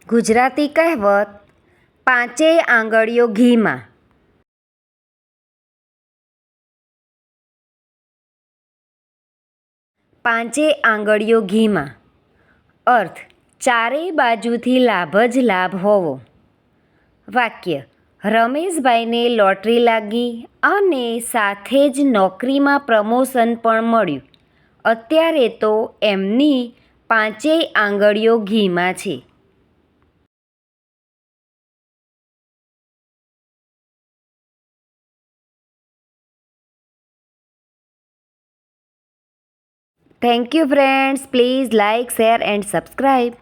ગુજરાતી કહેવત પાંચેય આંગળીઓ ઘીમાં. પાંચેય આંગળીઓ ઘીમાં. અર્થ: ચારેય બાજુથી લાભ જ લાભ હોવો. વાક્ય: રમેશભાઈને લોટરી લાગી અને સાથે જ નોકરીમાં પ્રમોશન પણ મળ્યું. અત્યારે તો એમની પાંચેય આંગળીઓ ઘીમાં છે. Thank you friends. Please like, share and subscribe.